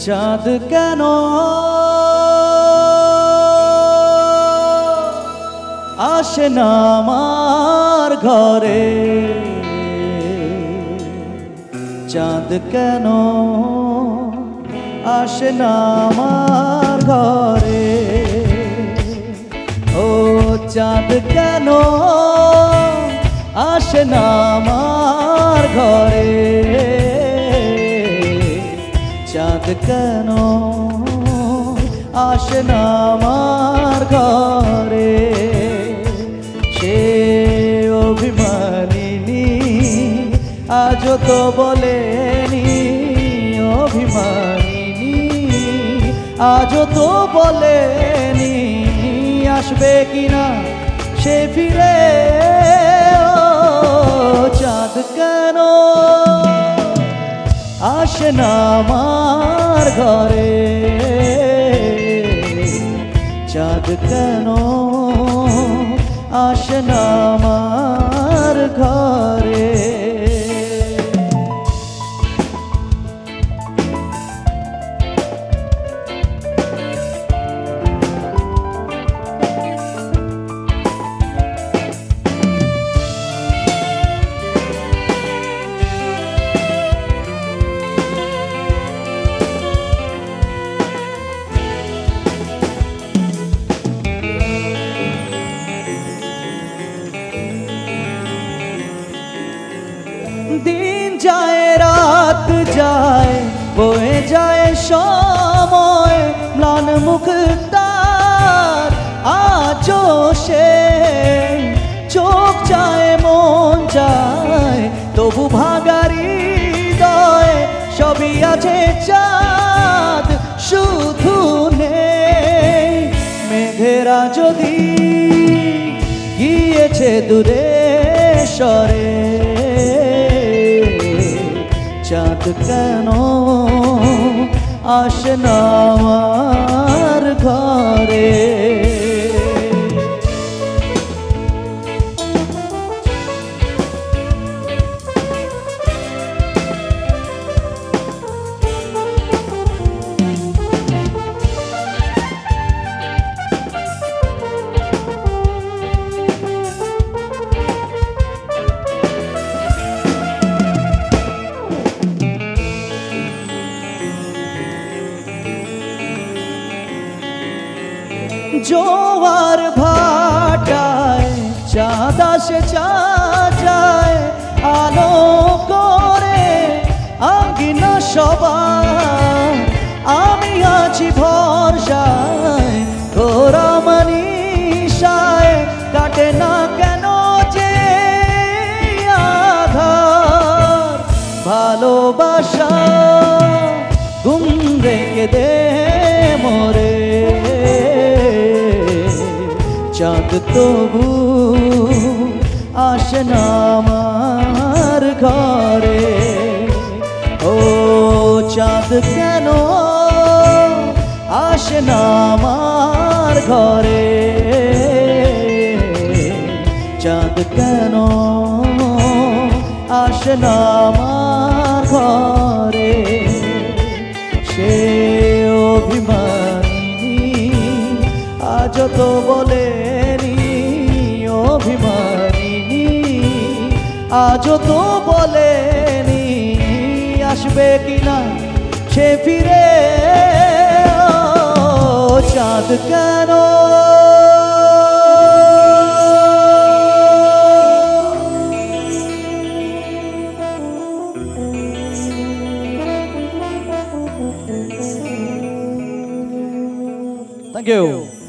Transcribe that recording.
চাঁদ কেন আসে না আমার ঘরে, চাঁদ কেন আসে না আমার ঘরে, ও চাঁদ কেন আসে না আমার ঘরে, চাঁদ কেন আসে না আমার ঘরে। সে অভিমানিনী আজও তো বলেনি, অভিমানিনী আজও তো বলেনি আসবে কিনা সে ফিরে। চাঁদ কেন আসে না আমার ঘরে, চাঁদ কেন আসে না আমার ঘরে। দিন যায় রাত যায় বয়ে যায় সময়, ম্লান মুখ তার আজও সে, চোখ যায় মন যায় তবু ভাগারি হৃদয়, সবই আছে চাঁদ শুধু নেই। মেঘেরা যদি গিয়েছে দূরে সরে, চাঁদ কেন আসে না আমার ঘরে। জোয়ার ভাটায় চাঁদ আসে চাচায়, আলো করে আঙ্গিনা সবার, আমি আছি ভরসায় ঘোরা মানিসায়, কাটে না কেন যে আধার। ভালোবাসা ঘুম রেখে দে মোরে, চাঁদ তবু আসে না আমার ঘরে। ও চাঁদ কেন আসে না আমার ঘরে, চাঁদ কেন আসে না আমার ঘরে। সে অভিমানী আজও তো বলেনি, অভিমানিনী আজও তো বলেনি আসবে কিনা সে ফিরে। চাঁদ কেন Thank you.